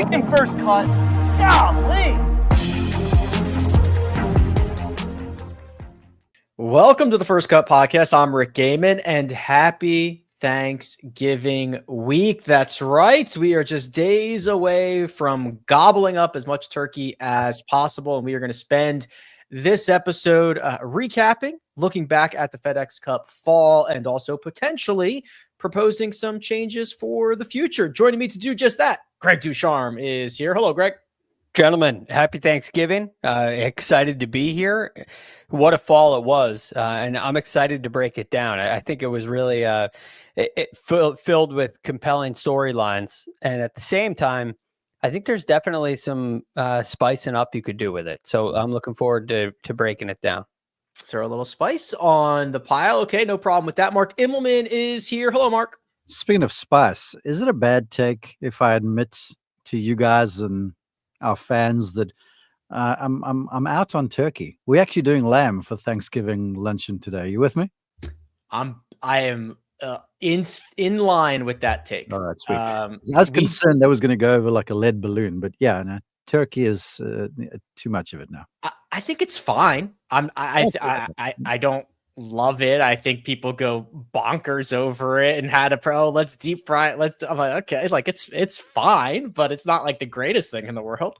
second first cut. Golly. Welcome to the First Cut Podcast. I'm Rick Gehman, and happy Thanksgiving week. That's right. We are just days away from gobbling up as much turkey as possible, and we are going to spend this episode recapping, looking back at the FedEx Cup Fall, and also potentially proposing some changes for the future. Joining me to do just that, Greg DuCharme is here. Hello, Greg. Gentlemen, happy Thanksgiving. Excited to be here. What a fall it was. And I'm excited to break it down. I think it was really filled with compelling storylines. And at the same time, I think there's definitely some spicing up you could do with it. So I'm looking forward to breaking it down. Throw a little spice on the pile. Okay, no problem with that. Mark Immelman is here. Hello, Mark. Speaking of spice, is it a bad take if I admit to you guys and our fans that I'm out on turkey? We're actually doing lamb for Thanksgiving luncheon today. You with me? I am in line with that take. All right, sweet. I was concerned that was going to go over like a lead balloon, but yeah, no, turkey is too much of it now. I think it's fine. I don't love it. I think people go bonkers over it and had a let's deep fry it. I'm like, okay, like it's fine, but it's not like the greatest thing in the world.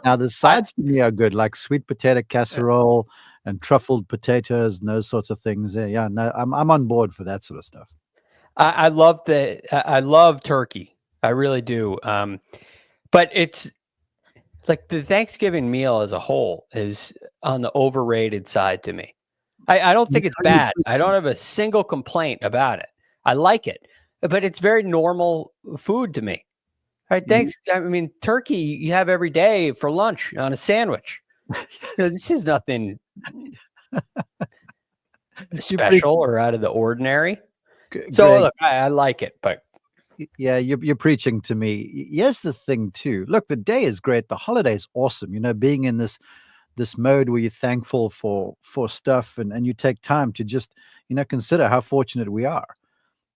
Now the sides to me are good, like sweet potato casserole and truffled potatoes and those sorts of things. Yeah, no, I'm on board for that sort of stuff. I love turkey. I really do. But it's like the Thanksgiving meal as a whole is on the overrated side to me. I don't think it's bad. I don't have a single complaint about it. I like it, but it's very normal food to me. Right? Thanks. I mean, turkey you have every day for lunch on a sandwich. This is nothing special or out of the ordinary. So Greg, look, I like it, but yeah, you're preaching to me. Here's the thing too. Look, the day is great. The holiday is awesome. You know, being in this mode where you're thankful for stuff and you take time to just, consider how fortunate we are.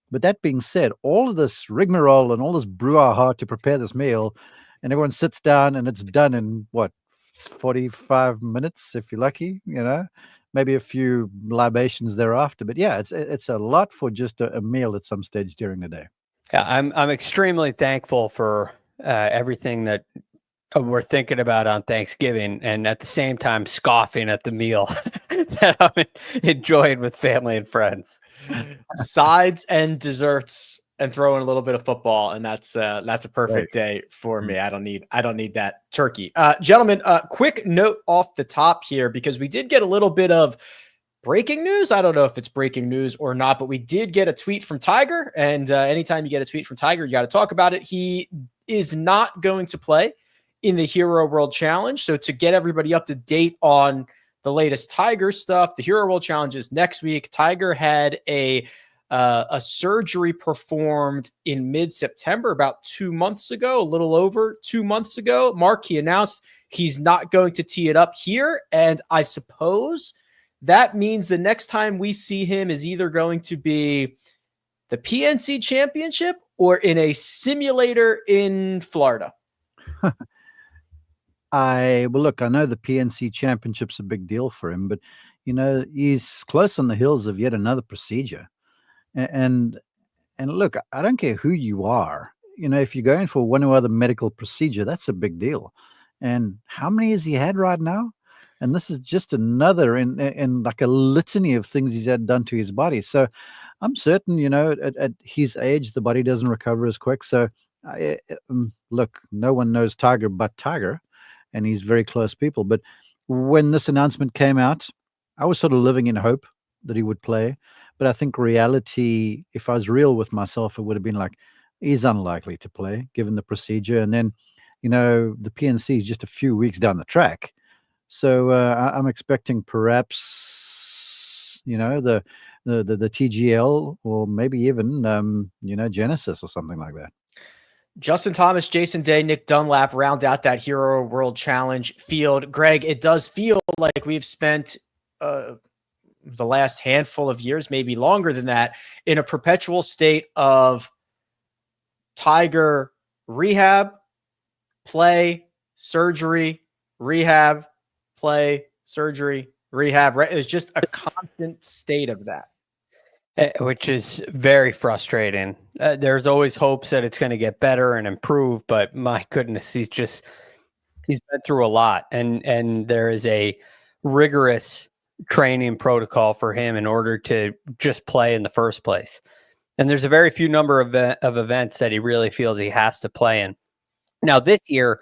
But that being said, all of this rigmarole and all this brouhaha to prepare this meal, and everyone sits down and it's done in 45 minutes if you're lucky, maybe a few libations thereafter. But yeah, it's a lot for just a meal at some stage during the day. Yeah, I'm extremely thankful for everything that we're thinking about on Thanksgiving, and at the same time scoffing at the meal that I'm enjoying with family and friends. Sides and desserts, and throw in a little bit of football, and that's a perfect day for me. I don't need that turkey. Gentlemen, quick note off the top here, because we did get a little bit of breaking news. I don't know if it's breaking news or not, but we did get a tweet from Tiger, and anytime you get a tweet from Tiger, you got to talk about it. He is not going to play in the Hero World Challenge. So to get everybody up to date on the latest Tiger stuff, the Hero World Challenge is next week. Tiger had a surgery performed in mid-September, about 2 months ago, a little over 2 months ago. Mark, he announced he's not going to tee it up here. And I suppose that means the next time we see him is either going to be the PNC Championship or in a simulator in Florida. Look, I know the PNC Championship's a big deal for him, but he's close on the heels of yet another procedure. And look, I don't care who you are. If you're going for one or other medical procedure, that's a big deal. And how many has he had right now? And this is just another in like a litany of things he's had done to his body. So I'm certain, at his age, the body doesn't recover as quick. So look, no one knows Tiger but Tiger, and he's very close people. But when this announcement came out, I was sort of living in hope that he would play. But I think reality, if I was real with myself, it would have been like, he's unlikely to play given the procedure. And then, the PNC is just a few weeks down the track. So I'm expecting perhaps, the TGL or maybe even, Genesis or something like that. Justin Thomas, Jason Day, Nick Dunlap round out that Hero World Challenge field. Greg, it does feel like we've spent the last handful of years, maybe longer than that, in a perpetual state of Tiger rehab, play, surgery, rehab, play, surgery, rehab. Right? It was just a constant state of that. Which is very frustrating. There's always hopes that it's going to get better and improve, but my goodness, he's been through a lot, and there is a rigorous training protocol for him in order to just play in the first place. And there's a very few number of events that he really feels he has to play in. Now this year,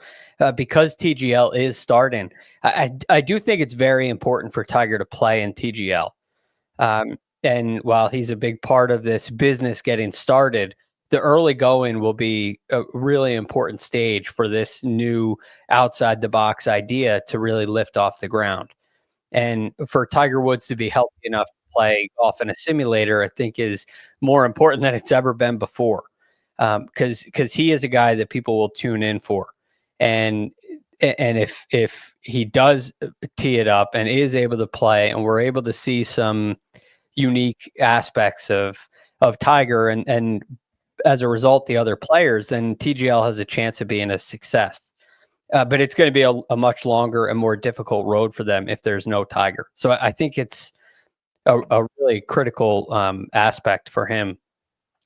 because TGL is starting, I do think it's very important for Tiger to play in TGL. And while he's a big part of this business getting started, the early going will be a really important stage for this new outside the box idea to really lift off the ground. And for Tiger Woods to be healthy enough to play golf in a simulator, I think is more important than it's ever been before. Because he is a guy that people will tune in for. And if he does tee it up and is able to play, and we're able to see some unique aspects of Tiger and as a result the other players, then TGL has a chance of being a success. But it's going to be a much longer and more difficult road for them if there's no Tiger. So I think it's a really critical aspect for him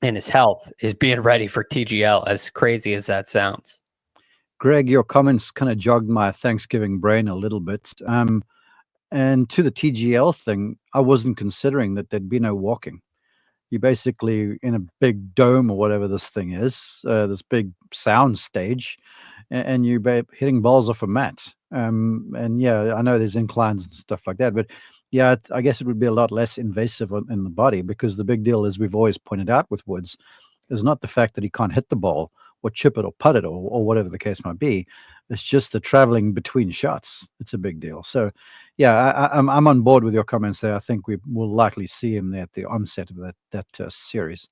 and his health is being ready for TGL, as crazy as that sounds. Greg, your comments kind of jogged my Thanksgiving brain a little bit. And to the TGL thing, I wasn't considering that there'd be no walking. You're basically in a big dome or whatever this thing is, this big sound stage, and you're hitting balls off a mat. And yeah, I know there's inclines and stuff like that, but yeah, I guess it would be a lot less invasive in the body, because the big deal, as we've always pointed out with Woods, is not the fact that he can't hit the ball or chip it or putt it or whatever the case might be. It's just the traveling between shots. It's a big deal. So, yeah, I'm on board with your comments there. I think we will likely see him there at the onset of that series.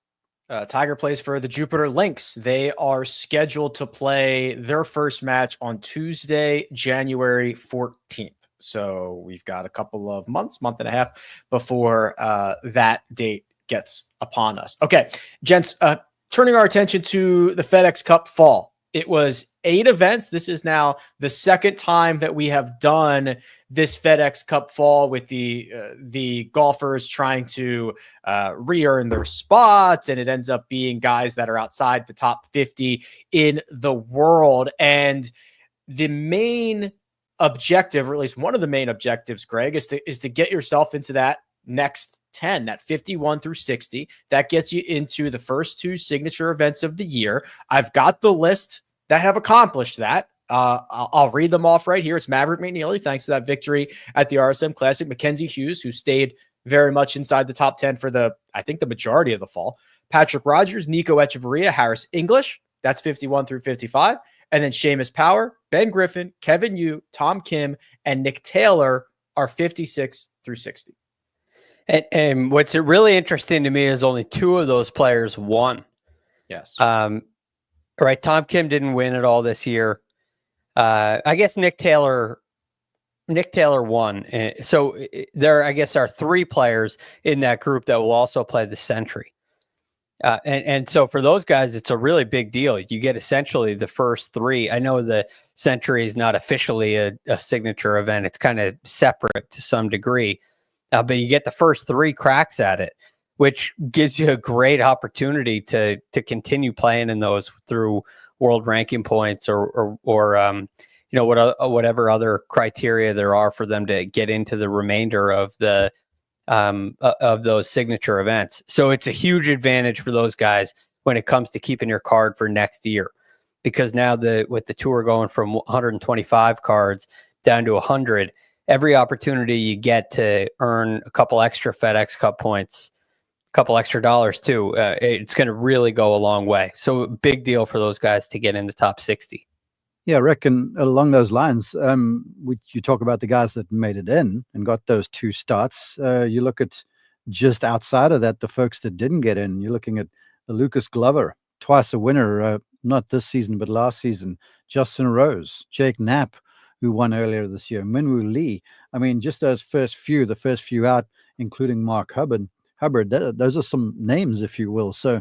Tiger plays for the Jupiter Lynx. They are scheduled to play their first match on Tuesday, January 14th. So we've got a couple of month and a half before that date gets upon us. Okay, gents, turning our attention to the FedEx Cup Fall. It was 8 events. This is now the second time that we have done this FedEx Cup Fall with the golfers trying to re-earn their spots, and it ends up being guys that are outside the top 50 in the world. And the main objective, or at least one of the main objectives, Greg, is to get yourself into that next 10, that 51 through 60. That gets you into the first 2 signature events of the year. I've got the list that have accomplished that. I'll read them off right here. It's Maverick McNeely, thanks to that victory at the RSM Classic. Mackenzie Hughes, who stayed very much inside the top 10 for the majority of the fall. Patrick Rogers, Nico Echeverria, Harris English. That's 51 through 55. And then Seamus Power, Ben Griffin, Kevin Yu, Tom Kim, and Nick Taylor are 56 through 60. And what's really interesting to me is only 2 of those players won. Yes. Right. Tom Kim didn't win at all this year. I guess Nick Taylor won. So there, I guess, are 3 players in that group that will also play the Century. And so for those guys, it's a really big deal. You get essentially the first 3. I know the Century is not officially a signature event. It's kind of separate to some degree. But you get the first 3 cracks at it, which gives you a great opportunity to continue playing in those through world ranking points or whatever other criteria there are for them to get into the remainder of the of those signature events. So it's a huge advantage for those guys when it comes to keeping your card for next year, because now with the tour going from 125 cards down to 100, every opportunity you get to earn a couple extra FedEx Cup points, a couple extra dollars too, it's going to really go a long way. So big deal for those guys to get in the top 60. Yeah, Rick, and along those lines, you talk about the guys that made it in and got those 2 starts. You look at just outside of that, the folks that didn't get in. You're looking at Lucas Glover, twice a winner, not this season, but last season. Justin Rose, Jake Knapp, who won earlier this year, Minwoo Lee. I mean, just the first few out, including Mark Hubbard, those are some names, if you will. So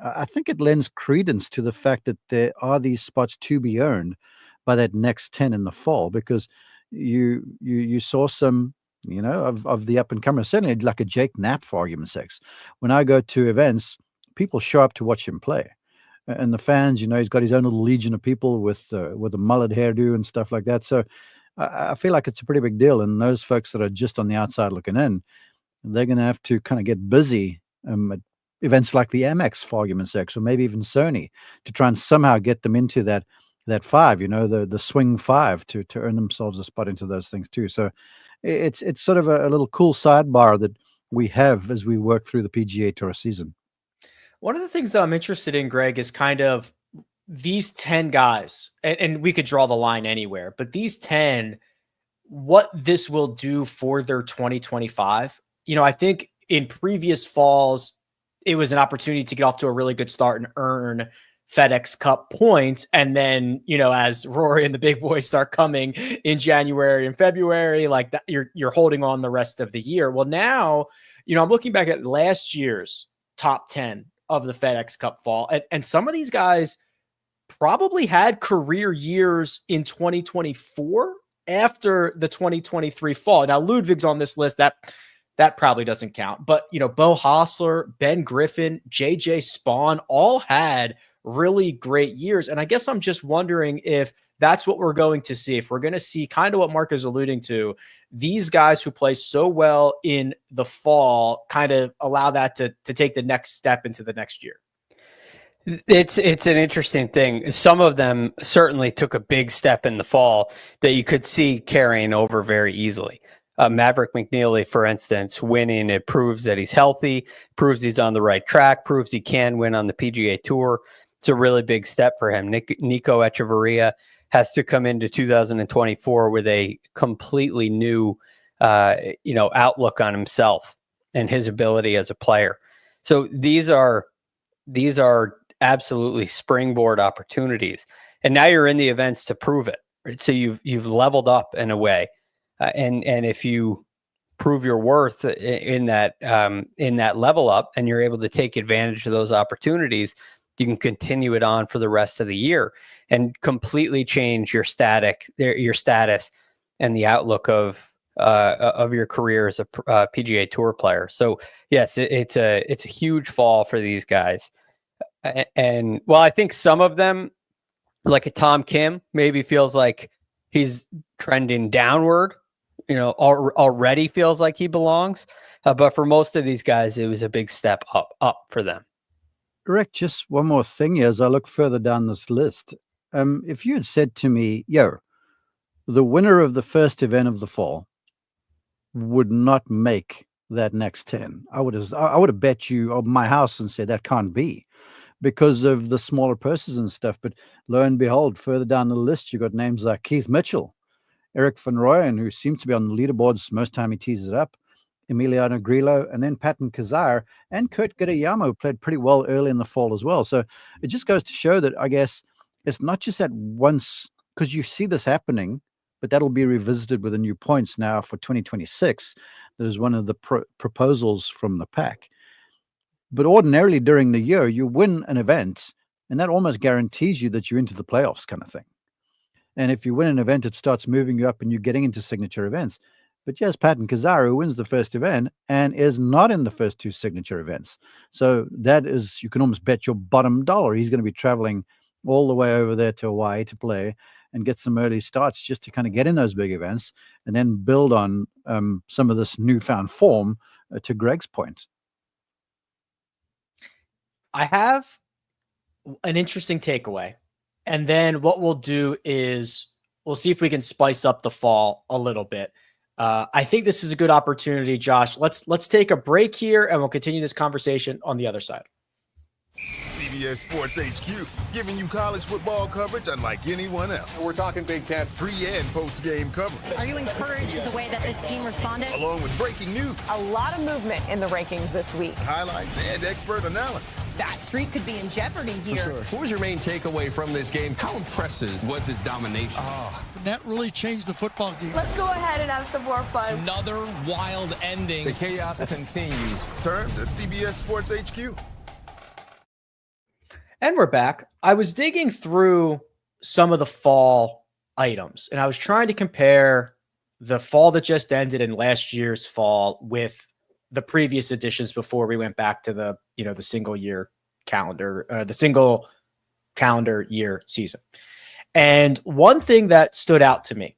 I think it lends credence to the fact that there are these spots to be earned by that next 10 in the fall, because you saw some, of the up and comers, certainly like a Jake Knapp, for argument's sakes. When I go to events, people show up to watch him play. And the fans, he's got his own little legion of people with a mullet hairdo and stuff like that. So I feel like it's a pretty big deal. And those folks that are just on the outside looking in, they're going to have to kind of get busy at events like the Amex, for argument's sake, or maybe even Sony, to try and somehow get them into that 5, the swing 5, to earn themselves a spot into those things too. So it's sort of a little cool sidebar that we have as we work through the PGA Tour season. One of the things that I'm interested in, Greg, is kind of these 10 guys, and we could draw the line anywhere, but these 10, what this will do for their 2025. I think in previous falls, it was an opportunity to get off to a really good start and earn FedEx Cup points. And then, as Rory and the big boys start coming in January and February, like that, you're holding on the rest of the year. Well, now, I'm looking back at last year's top 10 of the FedEx Cup Fall. And some of these guys probably had career years in 2024 after the 2023 fall. Now, Ludwig's on this list. That probably doesn't count. But, Bo Hostler, Ben Griffin, JJ Spawn all had really great years. And I guess I'm just wondering if that's what we're going to see. If we're going to see kind of what Mark is alluding to, these guys who play so well in the fall kind of allow that to take the next step into the next year. It's an interesting thing. Some of them certainly took a big step in the fall that you could see carrying over very easily. Maverick McNeely, for instance, winning, it proves that he's healthy, proves he's on the right track, proves he can win on the PGA Tour. It's a really big step for him. Nico Echeverria has to come into 2024 with a completely new, outlook on himself and his ability as a player. So these are absolutely springboard opportunities. And now you're in the events to prove it. Right? So you've leveled up in a way. And if you prove your worth in that level up, and you're able to take advantage of those opportunities, you can continue it on for the rest of the year and completely change your status and the outlook of your career as a PGA Tour player. So yes, it's a huge fall for these guys. And while I think some of them, like a Tom Kim, maybe feels like he's trending downward, already feels like he belongs. But for most of these guys, it was a big step up for them. Rick, just one more thing here as I look further down this list. If you had said to me, the winner of the first event of the fall would not make that next 10, I would have bet you my house and said that can't be, because of the smaller purses and stuff. But lo and behold, further down the list, you got names like Keith Mitchell, Eric Van Rooyen, who seems to be on the leaderboards most time he teases it up, Emiliano Grillo, and then Patton Kazire and Kurt Kitayama, who played pretty well early in the fall as well. So it just goes to show that, I guess, it's not just that once, because you see this happening, but that'll be revisited with the new points now for 2026. That is one of the proposals from the pack. But ordinarily during the year, you win an event, and that almost guarantees you that you're into the playoffs kind of thing. And if you win an event, it starts moving you up and you're getting into signature events. But yes, Patton Kazire, who wins the first event and is not in the first 2 signature events. So that is, you can almost bet your bottom dollar he's going to be traveling all the way over there to Hawaii to play and get some early starts just to kind of get in those big events and then build on some of this newfound form, to Greg's point. I have an interesting takeaway. And then what we'll do is we'll see if we can spice up the fall a little bit. I think this is a good opportunity, Josh. Let's take a break here and we'll continue this conversation on the other side. CBS Sports HQ, giving you college football coverage unlike anyone else. We're talking Big Ten. Pre- and post-game coverage. Are you encouraged with the way that this team responded? Along with breaking news. A lot of movement in the rankings this week. Highlights and expert analysis. That streak could be in jeopardy here. Sure. What was your main takeaway from this game? How impressive was his domination? That really changed the football game. Let's go ahead and have some more fun. Another wild ending. The chaos continues. Turn to CBS Sports HQ. And we're back. I was digging through some of the fall items, and I was trying to compare the fall that just ended and last year's fall with the previous editions before we went back to the single year calendar, the single calendar year season. And one thing that stood out to me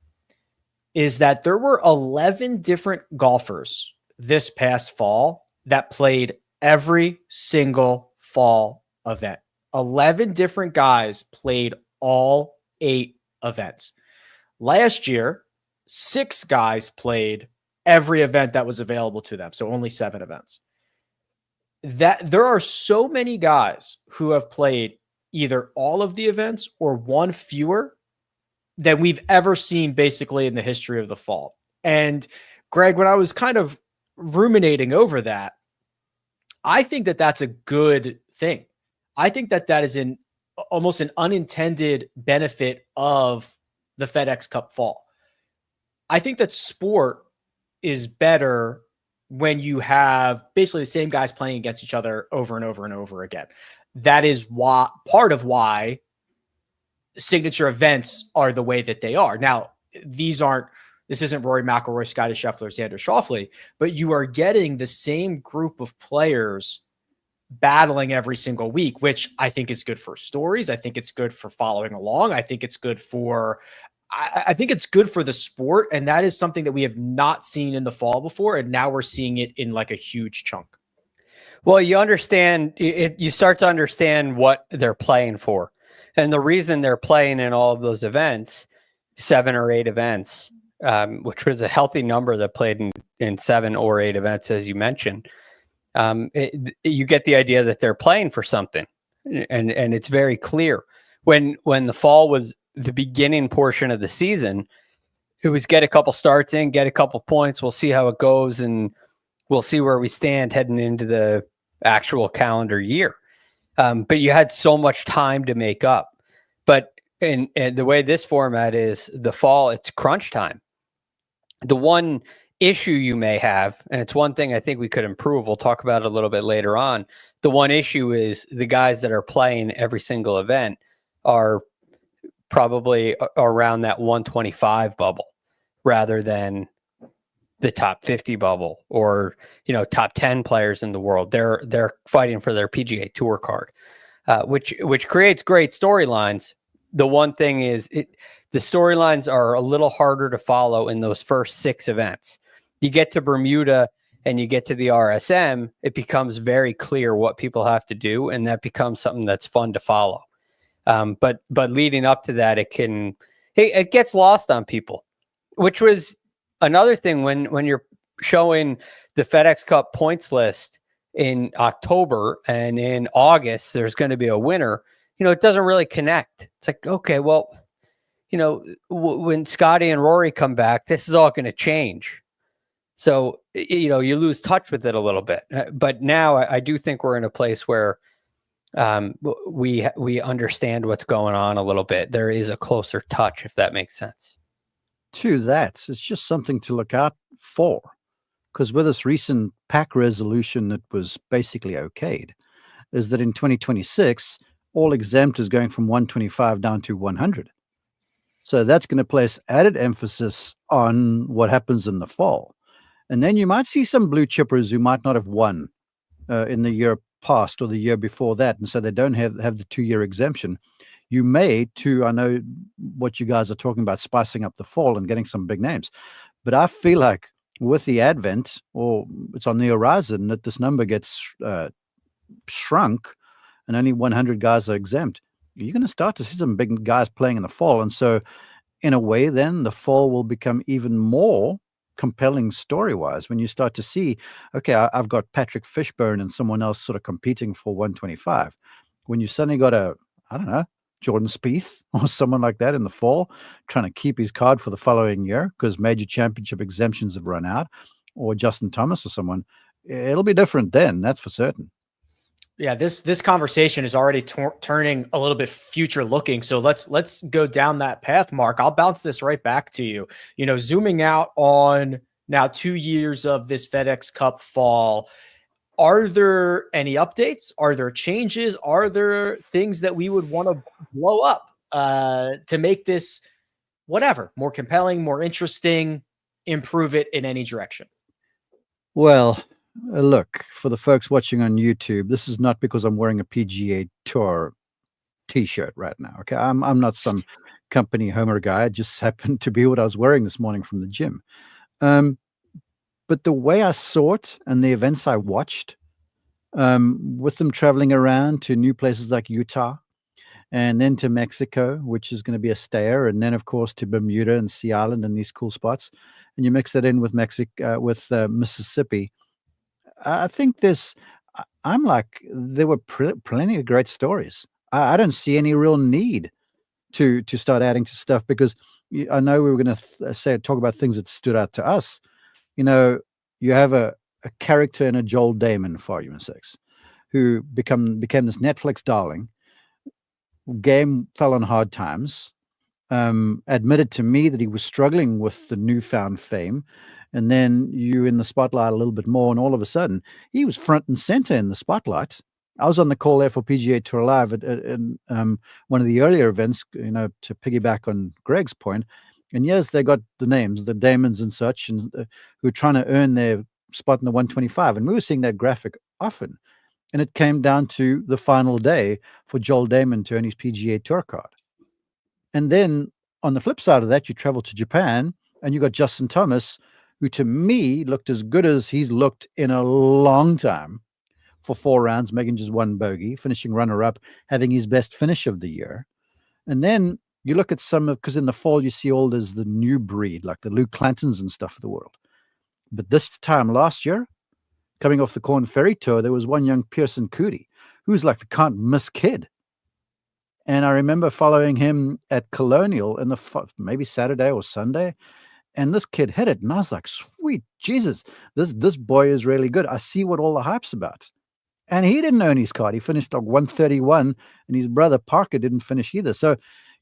is that there were 11 different golfers this past fall that played every single fall event. 11 different guys played all 8 events. Last year, 6 guys played every event that was available to them. So only 7 events. That there are so many guys who have played either all of the events or one fewer than we've ever seen basically in the history of the fall. And Greg, when I was kind of ruminating over that, I think that that's a good thing. I think that that is almost an unintended benefit of the FedEx Cup Fall. I think that sport is better when you have basically the same guys playing against each other over and over and over again. That is part of why signature events are the way that they are. Now, this isn't Rory McIlroy, Scotty Scheffler, Xander Schauffele, but you are getting the same group of players battling every single week, which I think is good for stories. I think it's good for following along. I think it's good for the sport. And that is something that we have not seen in the fall before. And now we're seeing it in like a huge chunk. Well, you understand it, you start to understand what they're playing for. And the reason they're playing in all of those events, 7 or 8 events, which was a healthy number that played in 7 or 8 events, as you mentioned, you get the idea that they're playing for something. And it's very clear. When the fall was the beginning portion of the season, it was get a couple starts in, get a couple points. We'll see how it goes, and we'll see where we stand heading into the actual calendar year. But you had so much time to make up. But and the way this format is, the fall, it's crunch time. The one issue you may have, and it's one thing I think we could improve, we'll talk about it a little bit later on. The one issue is the guys that are playing every single event are probably around that 125 bubble rather than the top 50 bubble or, top 10 players in the world. They're fighting for their PGA Tour card, which creates great storylines. The one thing is the storylines are a little harder to follow in those first 6 events. You get to Bermuda and you get to the RSM, it becomes very clear what people have to do, and that becomes something that's fun to follow. But leading up to that, it gets lost on people, which was another thing when you're showing the FedEx Cup points list in October and in August, there's going to be a winner. It doesn't really connect. It's like, okay, well, when Scotty and Rory come back, this is all going to change. So, you lose touch with it a little bit. But now I do think we're in a place where we understand what's going on a little bit. There is a closer touch, if that makes sense. To that, it's just something to look out for. Because with this recent PAC resolution that was basically okayed, is that in 2026, all exempt is going from 125 down to 100. So that's going to place added emphasis on what happens in the fall. And then you might see some blue chippers who might not have won in the year past or the year before that. And so they don't have the 2-year exemption. You may, I know what you guys are talking about, spicing up the fall and getting some big names. But I feel like with the advent, or it's on the horizon, that this number gets shrunk and only 100 guys are exempt. You're going to start to see some big guys playing in the fall. And so in a way, then the fall will become even more compelling story-wise when you start to see, okay, I've got Patrick Fishburne and someone else sort of competing for 125. When you suddenly got Jordan Spieth or someone like that in the fall trying to keep his card for the following year because major championship exemptions have run out, or Justin Thomas or someone, it'll be different then, that's for certain. Yeah, this conversation is already turning a little bit future looking. So let's go down that path, Mark. I'll bounce this right back to you. Zooming out on now 2 years of this FedEx Cup Fall, Are there any updates? Are there changes? Are there things that we would want to blow up to make this whatever more compelling, more interesting, improve it in any direction? Well, look, for the folks watching on YouTube, this is not because I'm wearing a PGA Tour T-shirt right now. Okay, I'm not some company homer guy. It just happened to be what I was wearing this morning from the gym. But the way I saw it and the events I watched, with them traveling around to new places like Utah, and then to Mexico, which is going to be a stayer, and then of course to Bermuda and Sea Island and these cool spots, and you mix that in with Mississippi. I think I'm like, there were plenty of great stories. I don't see any real need to start adding to stuff, because I know we were going to talk about things that stood out to us. You know, you have a character in a Joel Damon, for argument's sakes, who became this Netflix darling. Game fell on hard times. Admitted to me that he was struggling with the newfound fame, and then you in the spotlight a little bit more, and all of a sudden he was front and center in the spotlight. I was on the call there for PGA Tour Live at one of the earlier events, you know, to piggyback on Greg's point. And yes, they got the names, the Damons and such, and who are trying to earn their spot in the 125. And we were seeing that graphic often. And it came down to the final day for Joel Damon to earn his PGA Tour card. And then on the flip side of that, you travel to Japan and you got Justin Thomas, who to me looked as good as he's looked in a long time for 4 rounds, making just 1 bogey, finishing runner-up, having his best finish of the year. And then you look at because in the fall you see all the new breed, like the Luke Clantons and stuff of the world. But this time last year, coming off the Corn Ferry Tour, there was one young Pearson Coody, who's like the can't miss kid. And I remember following him at Colonial in maybe Saturday or Sunday, and this kid hit it, and I was like, sweet Jesus, this boy is really good. I see what all the hype's about. And he didn't earn his card. He finished like 131, and his brother Parker didn't finish either. So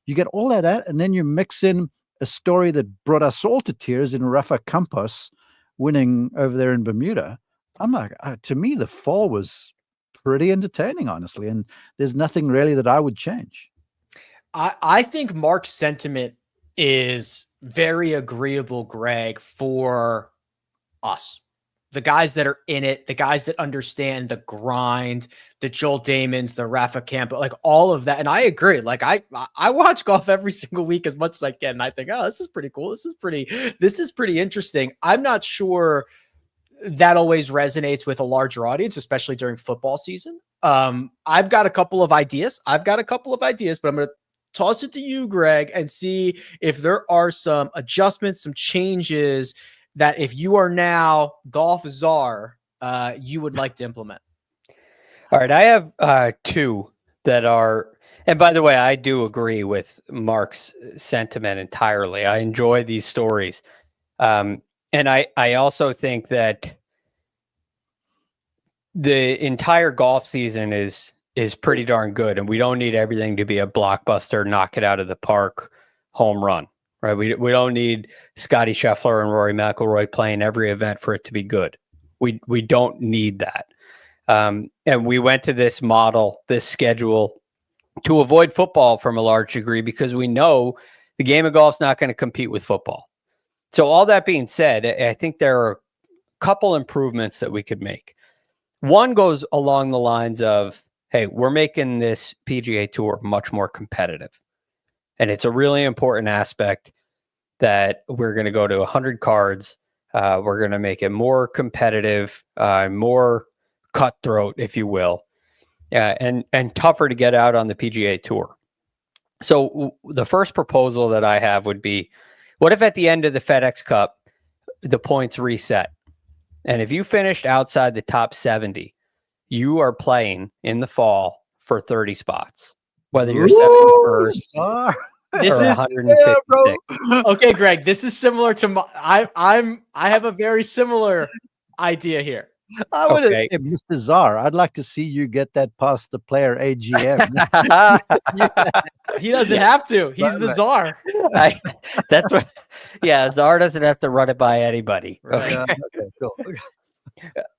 you get all of that, and then you mix in a story that brought us all to tears in Rafa Campos winning over there in Bermuda. I'm like, to me, the fall was pretty entertaining, honestly, and there's nothing really that I would change. I think Mark's sentiment is very agreeable, Greg, for us. The guys that are in it, the guys that understand the grind, the Joel Damons, the Rafa Campos, like all of that. And I agree. Like I watch golf every single week as much as I can. And I think, oh, this is pretty cool. This is pretty interesting. I'm not sure that always resonates with a larger audience, especially during football season. I've got a couple of ideas, but I'm going to toss it to you, Greg, and see if there are some adjustments, some changes that if you are now golf czar, you would like to implement. All right. I have 2 that are, and by the way, I do agree with Mark's sentiment entirely. I enjoy these stories. And I also think that the entire golf season is pretty darn good, and we don't need everything to be a blockbuster, knock it out of the park home run, right? We don't need Scotty Scheffler and Rory McIlroy playing every event for it to be good. We don't need that. And we went to this model, this schedule, to avoid football from a large degree, because we know the game of golf is not going to compete with football. So all that being said, I think there are a couple improvements that we could make. One goes along the lines of, hey, we're making this PGA Tour much more competitive. And it's a really important aspect that we're going to go to 100 cards. We're going to make it more competitive, more cutthroat, if you will, and tougher to get out on the PGA Tour. So the first proposal that I have would be, what if at the end of the FedEx Cup, the points reset? And if you finished outside the top 70, you are playing in the fall for 30 spots, whether you're 71st This is 156. Okay, Greg, this is similar to I have a very similar idea here. I would have, Mr. Czar, I'd like to see you get that past the player AGM. He doesn't have to. He's the czar. That's what. Yeah, czar doesn't have to run it by anybody. Right. Okay. Okay, cool.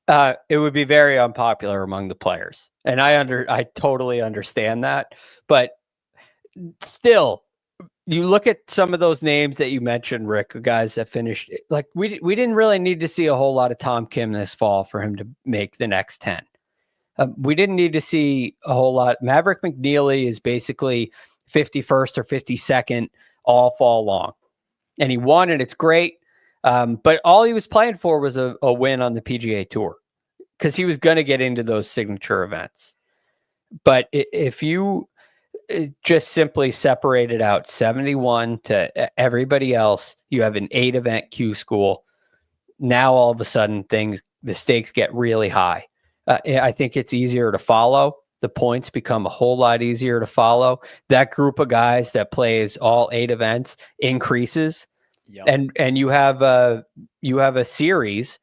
It would be very unpopular among the players, and I totally understand that. But still, you look at some of those names that you mentioned, Rick, guys that finished. Like we didn't really need to see a whole lot of Tom Kim this fall for him to make the next 10. We didn't need to see a whole lot. Maverick McNeely is basically 51st or 52nd all fall long, and he won, and it's great. But all he was playing for was a win on the PGA Tour, because he was going to get into those signature events. But if you just simply separated out 71 to everybody else, you have an 8-event Q school. Now all of a sudden the stakes get really high. I think it's easier to follow. The points become a whole lot easier to follow. That group of guys that plays all 8 events increases. Yep. And you have a series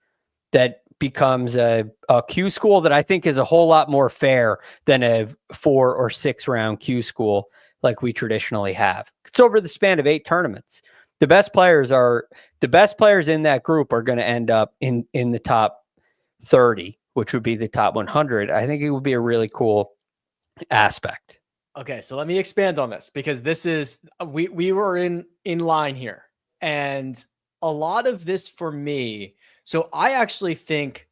that becomes a Q school that I think is a whole lot more fair than a 4 or 6 round Q school like we traditionally have. It's over the span of 8 tournaments. The best players in that group are going to end up in the top 30, which would be the top 100. I think it would be a really cool aspect. Okay, so let me expand on this, because this is we were in line here, and a lot of this for me. So I actually think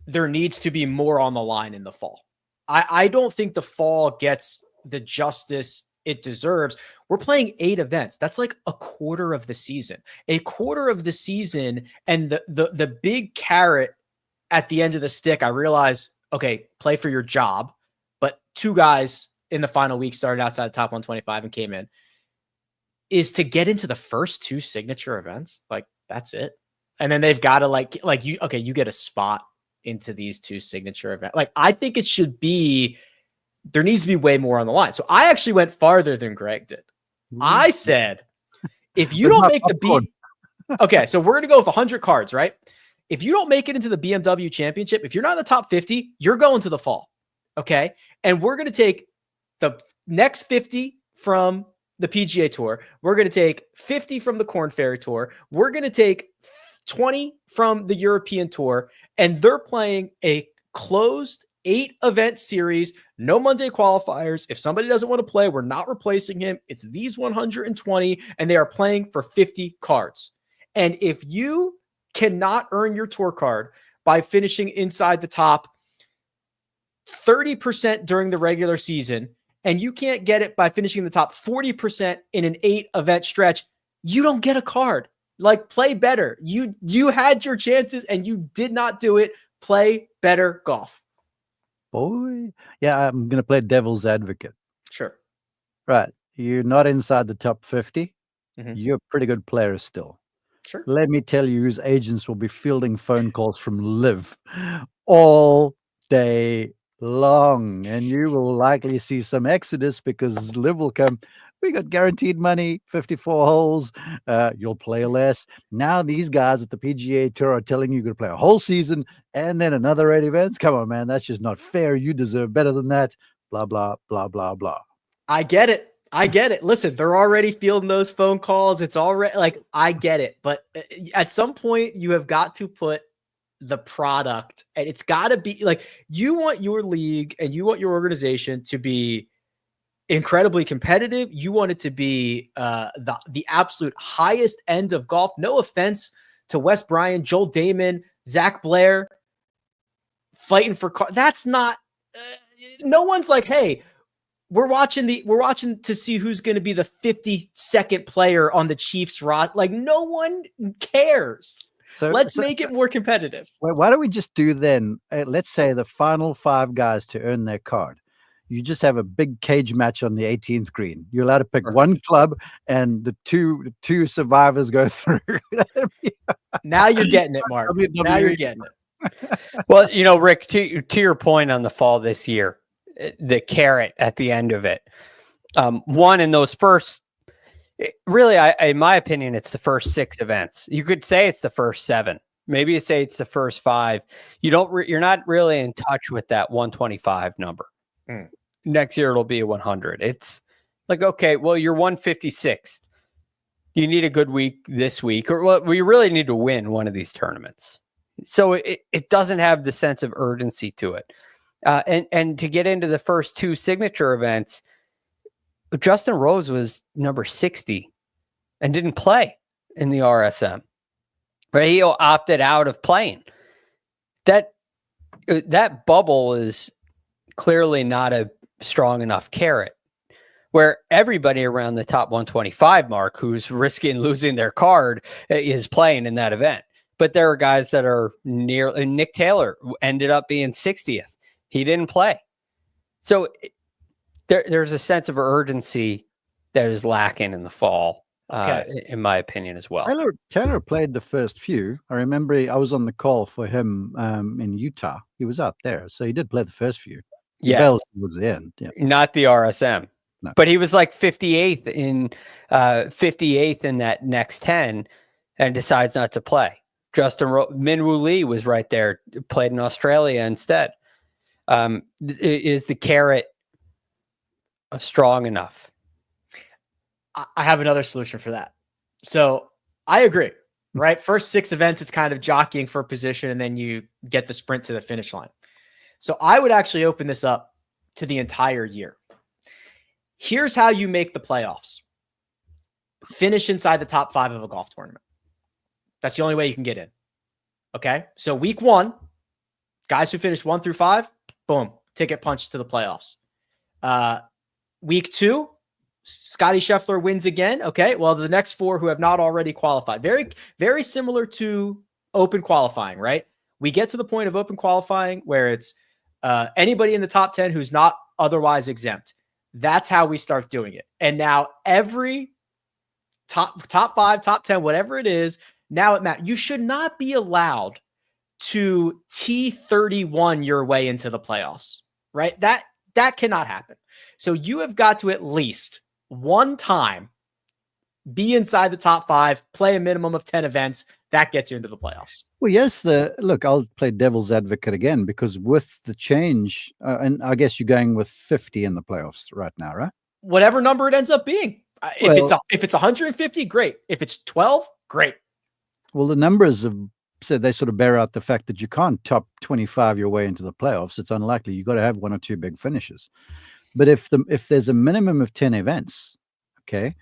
there needs to be more on the line in the fall. I don't think the fall gets the justice it deserves. We're playing 8 events. That's like a quarter of the season. A quarter of the season, and the big carrot at the end of the stick, I realize, okay, play for your job. But 2 guys in the final week started outside the top 125 and came in, is to get into the first 2 signature events. Like, that's it. And then they've got to you get a spot into these 2 signature events. Like, I think it should be, there needs to be way more on the line. So I actually went farther than Greg did. I said, if you don't make the okay, so we're going to go with 100 cards, right? If you don't make it into the BMW Championship, if you're not in the top 50, you're going to the fall. Okay. And we're going to take the next 50 from the PGA Tour. We're going to take 50 from the Korn Ferry Tour. We're going to take 20 from the European Tour, and they're playing a closed 8-event series, no Monday qualifiers. If somebody doesn't want to play, we're not replacing him. It's these 120, and they are playing for 50 cards. And if you cannot earn your tour card by finishing inside the top 30% during the regular season, and you can't get it by finishing the top 40% in an 8-event stretch, you don't get a card. Like, play better. You had your chances and you did not do it. Play better golf. Boy. Yeah, I'm going to play devil's advocate. Sure. Right. You're not inside the top 50. Mm-hmm. You're a pretty good player still. Sure. Let me tell you, whose agents will be fielding phone calls from Live all day long. And you will likely see some exodus, because Live will come. We got guaranteed money, 54 holes. You'll play less. Now these guys at the PGA Tour are telling you you're going to play a whole season and then another 8 events. Come on, man. That's just not fair. You deserve better than that. Blah, blah, blah, blah, blah. I get it. Listen, they're already fielding those phone calls. It's already like, I get it. But at some point, you have got to put the product, and it's got to be like, you want your league and you want your organization to be incredibly competitive. You want it to be the absolute highest end of golf. No offense to Wes Bryant, Joel Damon, Zach Blair fighting for that's not no one's like, hey, we're watching to see who's going to be the 52nd player on the Chiefs rod. Like, no one cares. So let's make it more competitive. Why don't we just do then? Let's say the final 5 guys to earn their card. You just have a big cage match on the 18th green. You're allowed to pick Perfect. One club, and the two survivors go through. Now you're getting it, Mark. Now you're getting it. Well, Rick, to your point on the fall this year, the carrot at the end of it. One, in those first, really, in my opinion, it's the first 6 events. You could say it's the first 7. Maybe you say it's the first 5. You're not really in touch with that 125 number. Next year it'll be a 100. It's like, okay, well, you're 156th. You need a good week this week, or well, you really need to win one of these tournaments. So it doesn't have the sense of urgency to it. And to get into the first two signature events, Justin Rose was number 60 and didn't play in the RSM. Right? He opted out of playing. That bubble is clearly not a strong enough carrot, where everybody around the top 125 mark who's risking losing their card is playing in that event. But there are guys that are near. Nick Taylor ended up being 60th. He didn't play. So there's a sense of urgency that is lacking in the fall, in my opinion, as well. Taylor played the first few. I remember I was on the call for him in Utah. He was out there, so he did play the first few. Yes, was the end. Yeah. Not the RSM, no. But he was like 58th in that next 10, and decides not to play. Minwoo Lee was right there, played in Australia instead. Is the carrot strong enough? I have another solution for that. So I agree, right? First 6 events, it's kind of jockeying for position, and then you get the sprint to the finish line. So I would actually open this up to the entire year. Here's how you make the playoffs. Finish inside the top 5 of a golf tournament. That's the only way you can get in. Okay? So week 1, guys who finished 1 through 5, boom, ticket punch to the playoffs. Week 2, Scotty Scheffler wins again. Okay, well, the next 4 who have not already qualified. Very, very similar to open qualifying, right? We get to the point of open qualifying where it's anybody in the top 10 who's not otherwise exempt. That's how we start doing it. And now every top 5, top 10, whatever it is, now it matters. You should not be allowed to T31 your way into the playoffs, right? That cannot happen. So you have got to at least one time be inside the top 5, play a minimum of 10 events. That gets you into the playoffs. Well, yes. Look, I'll play devil's advocate again, because with the change, and I guess you're going with 50 in the playoffs right now, right? Whatever number it ends up being. If it's 150, great. If it's 12, great. Well, the numbers have said they sort of bear out the fact that you can't top 25 your way into the playoffs. It's unlikely. You've got to have 1 or 2 big finishes. But if there's a minimum of 10 events, okay,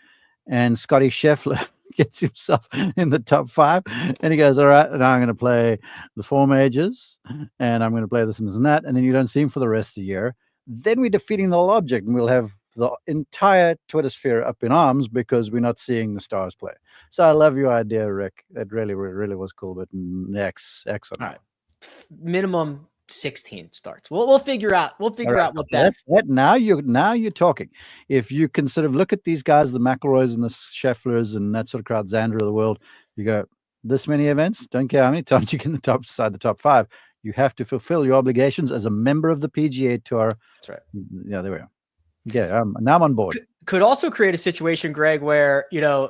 and Scotty Scheffler gets himself in the top 5, and he goes, all right, now I'm going to play the 4 majors, and I'm going to play this and this and that, and then you don't see him for the rest of the year, then we're defeating the whole object, and we'll have the entire Twitter sphere up in arms because we're not seeing the stars play. So I love your idea, Rick. That really was cool. But X on all right. Minimum 16 starts. We'll figure out. We'll figure out what that's. Now you're talking. If you can sort of look at these guys, the McIlroys and the Schefflers and that sort of crowd, Xander of the world, you go, this many events, don't care how many times you get in the top 5. You have to fulfill your obligations as a member of the PGA Tour. That's right. Yeah, there we are. Yeah, now I'm on board. Could also create a situation, Greg, where,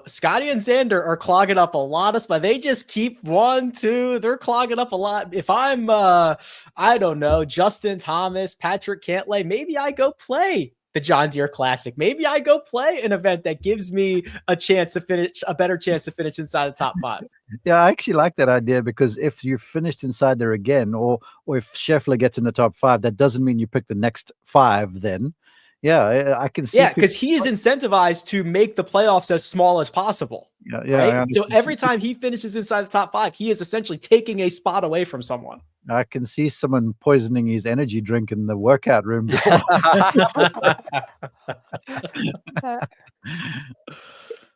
Scotty and Xander are clogging up a lot of spots. They just keep 1, 2. They're clogging up a lot. If I'm, I don't know, Justin Thomas, Patrick Cantlay, maybe I go play the John Deere Classic. Maybe I go play an event that gives me a better chance to finish inside the top 5. Yeah, I actually like that idea, because if you finished inside there again, or if Scheffler gets in the top 5, that doesn't mean you pick the next 5 then. Yeah, I can see. Yeah, because he is incentivized to make the playoffs as small as possible. Yeah. Right? So every time he finishes inside the top 5, he is essentially taking a spot away from someone. I can see someone poisoning his energy drink in the workout room before.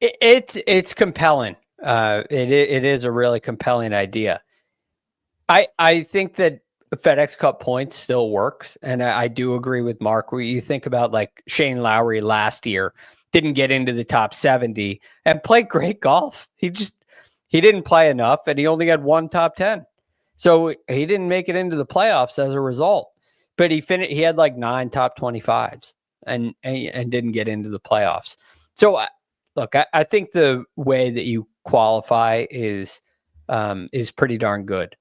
It's compelling. It is a really compelling idea. I think that FedEx Cup points still works. And I do agree with Mark. Where you think about like Shane Lowry last year, didn't get into the top 70 and played great golf. He didn't play enough, and he only had 1 top 10. So he didn't make it into the playoffs as a result. But he had like 9 top 25s and didn't get into the playoffs. So look, I think the way that you qualify is pretty darn good.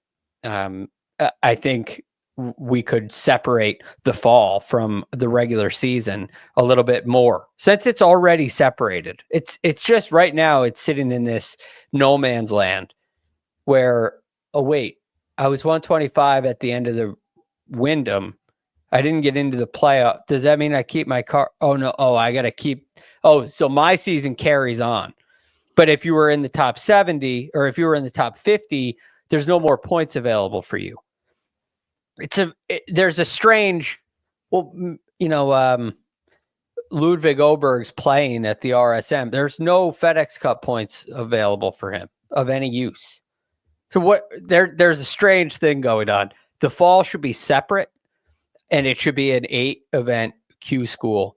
I think we could separate the fall from the regular season a little bit more, since it's already separated. It's just right now it's sitting in this no man's land where, oh wait, I was 125 at the end of the Wyndham. I didn't get into the playoff. Does that mean I keep my car? Oh, no. Oh, I got to keep. Oh, so my season carries on. But if you were in the top 70 or if you were in the top 50, there's no more points available for you. There's a strange, Ludwig Oberg's playing at the RSM. There's no FedEx Cup points available for him of any use. So there's a strange thing going on. The fall should be separate, and it should be an 8-event Q school,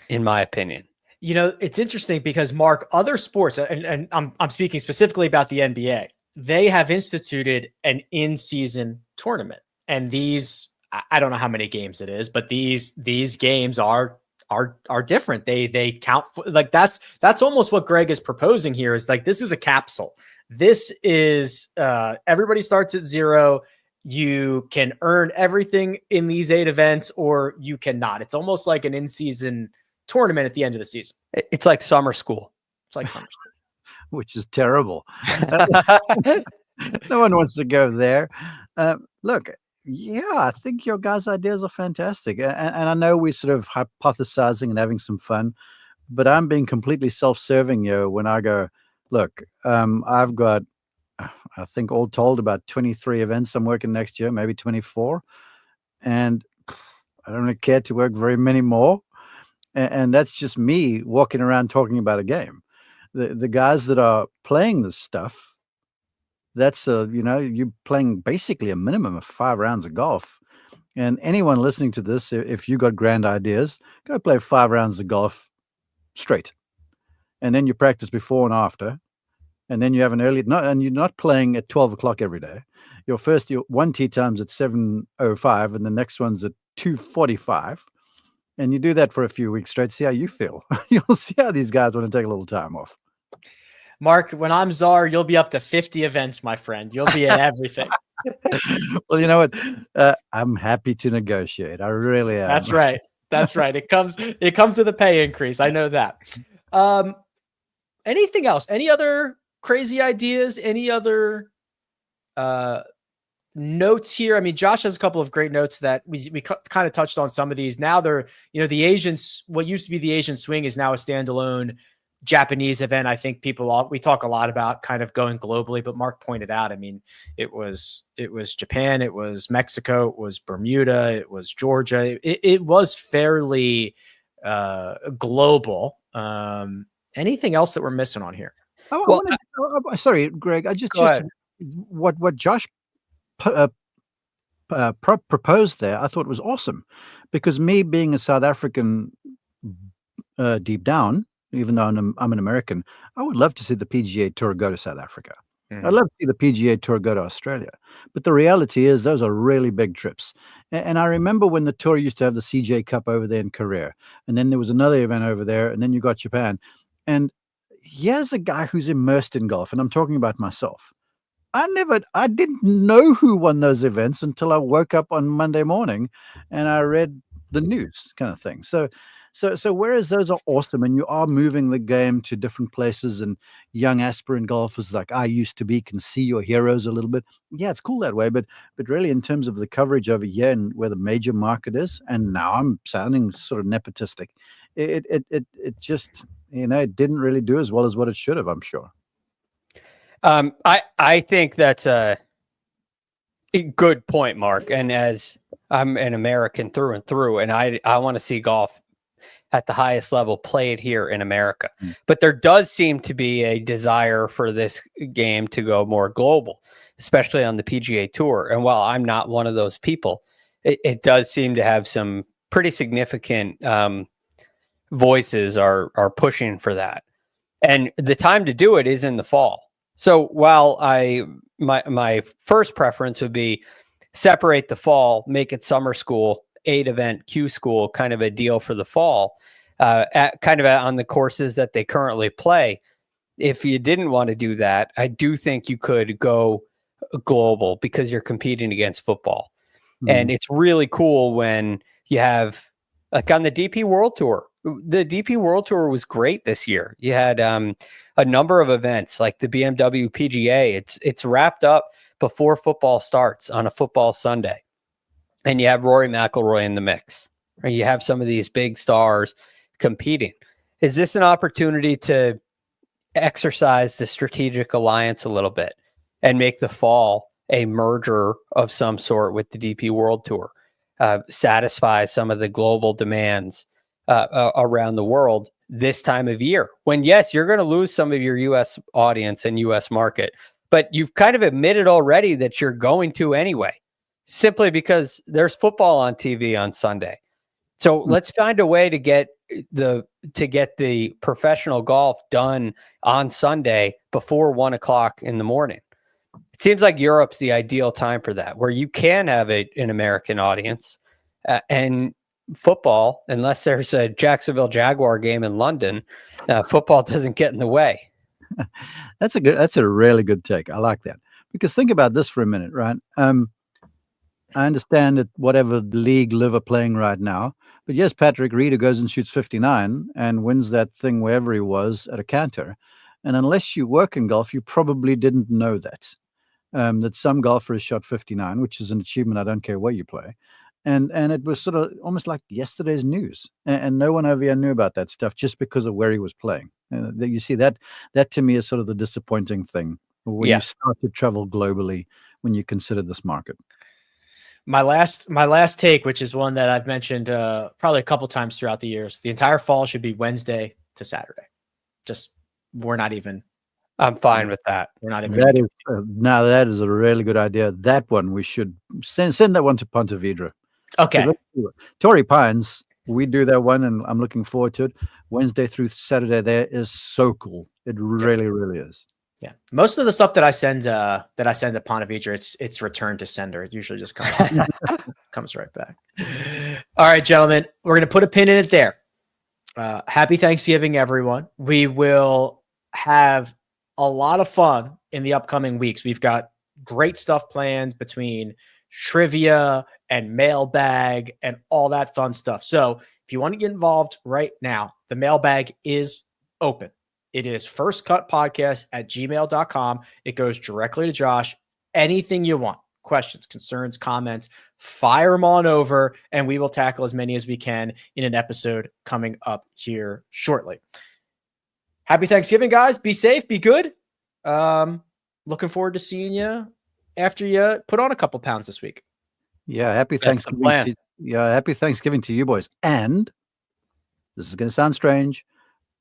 in my opinion. It's interesting because, Mark, other sports, and I'm speaking specifically about the NBA, they have instituted an in-season tournament. And these, I don't know how many games it is, but these games are different. They count for, like, that's almost what Greg is proposing here, is like, this is a capsule. This is everybody starts at 0. You can earn everything in these 8 events, or you cannot. It's almost like an in-season tournament at the end of the season. It's like summer school. It's like summer school, which is terrible. No one wants to go there. Look, yeah, I think your guys' ideas are fantastic. And I know we're sort of hypothesizing and having some fun, but I'm being completely self-serving here when I go, look, I've got, I think all told, about 23 events I'm working next year, maybe 24. And I don't really care to work very many more. And that's just me walking around talking about a game. The guys that are playing this stuff, that's you're playing basically a minimum of 5 rounds of golf. And anyone listening to this, if you got grand ideas, go play 5 rounds of golf straight. And then you practice before and after. And then you have and you're not playing at 12 o'clock every day. Your one tee time's at 7:05 and the next one's at 2:45. And you do that for a few weeks straight, see how you feel. You'll see how these guys want to take a little time off. Mark, when I'm czar, you'll be up to 50 events, my friend. You'll be at everything. Well, you know what? I'm happy to negotiate. I really am. That's right. That's right. It comes with a pay increase. I know that. Anything else? Any other crazy ideas? Any other notes here? I mean, Josh has a couple of great notes that we kind of touched on some of these. Now they're, the Asians, what used to be the Asian swing is now a standalone Japanese event. I think we talk a lot about kind of going globally, but Mark pointed out, I mean, it was Japan, it was Mexico, it was Bermuda, it was Georgia. It was fairly global. Anything else that we're missing on here? Sorry, Greg, I just what Josh proposed there, I thought was awesome, because me being a South African deep down, even though I'm an American, I would love to see the PGA Tour go to South Africa. Mm-hmm. I'd love to see the PGA Tour go to Australia. But the reality is those are really big trips. And I remember when the Tour used to have the CJ Cup over there in Korea, and then there was another event over there, and then you got Japan. And here's a guy who's immersed in golf, and I'm talking about myself. I didn't know who won those events until I woke up on Monday morning and I read the news, kind of thing. So whereas those are awesome and you are moving the game to different places, and young aspirant golfers like I used to be can see your heroes a little bit. Yeah, it's cool that way. But really, in terms of the coverage over here and where the major market is, and now I'm sounding sort of nepotistic, it just, it didn't really do as well as what it should have, I'm sure. I think that's a good point, Mark. And as I'm an American through and through, and I want to see golf at the highest level played here in America. Mm. But there does seem to be a desire for this game to go more global, especially on the PGA Tour. And while I'm not one of those people, it does seem to have some pretty significant voices are pushing for that. And the time to do it is in the fall. So while my first preference would be separate the fall, make it summer school, 8-event Q school, kind of a deal for the fall, on the courses that they currently play. If you didn't want to do that, I do think you could go global because you're competing against football. Mm-hmm. And it's really cool when you have, like on the DP World Tour, the DP World Tour was great this year. You had a number of events like the BMW PGA. It's wrapped up, before football starts on a football Sunday, and you have Rory McIlroy in the mix, or you have some of these big stars competing. Is this an opportunity to exercise the strategic alliance a little bit and make the fall a merger of some sort with the DP World Tour, satisfy some of the global demands around the world this time of year, when, yes, you're going to lose some of your U.S. audience and U.S. market, but you've kind of admitted already that you're going to anyway, simply because there's football on TV on Sunday. So let's find a way to get the professional golf done on Sunday before 1 o'clock in the morning. It seems like Europe's the ideal time for that, where you can have an American audience, and football, unless there's a Jacksonville Jaguar game in London, football doesn't get in the way. That's a really good take. I like that, because think about this for a minute, right? I understand that whatever league Liv are playing right now, but yes, Patrick Reed, who goes and shoots 59 and wins that thing wherever he was at a canter. And unless you work in golf, you probably didn't know that some golfers shot 59, which is an achievement. I don't care where you play. And it was sort of almost like yesterday's news. And no one over here knew about that stuff just because of where he was playing. You see, that to me is sort of the disappointing thing when you start to travel globally, when you consider this market. My last take, which is one that I've mentioned probably a couple times throughout the years, the entire fall should be Wednesday to Saturday. We're not even. I'm fine with that. We're not even. That is a really good idea. That one we should send that one to Ponte Vedra. Okay. Torrey Pines, we do that one, and I'm looking forward to it. Wednesday through Saturday there is so cool. It really, really is. Yeah, most of the stuff that I send to Ponte Vedra, it's returned to sender. It usually just comes right back. All right, gentlemen, we're gonna put a pin in it there. Happy Thanksgiving, everyone. We will have a lot of fun in the upcoming weeks. We've got great stuff planned between trivia and mailbag and all that fun stuff. So if you want to get involved right now, the mailbag is open. It is firstcutpodcast@gmail.com. It goes directly to Josh. Anything you want, questions, concerns, comments, fire them on over, and we will tackle as many as we can in an episode coming up here shortly. Happy Thanksgiving, guys. Be safe, be good. Looking forward to seeing you after you put on a couple pounds this week. Yeah, happy Thanksgiving. Happy Thanksgiving to you boys. And this is going to sound strange,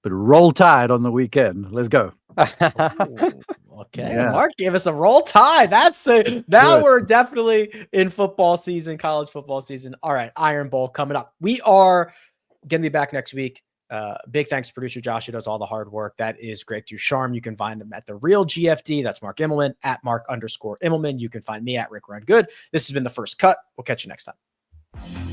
but roll tide on the weekend. Let's go. Okay. Yeah. Mark gave us a roll tide. Now we're definitely in football season, college football season. All right. Iron Bowl coming up. We are going to be back next week. Big thanks to producer Josh, who does all the hard work. That is Greg DuCharme. You can find him at The Real GFD. That's Mark Immelman at Mark_Immelman. You can find me at Rick Run Good. This has been The First Cut. We'll catch you next time.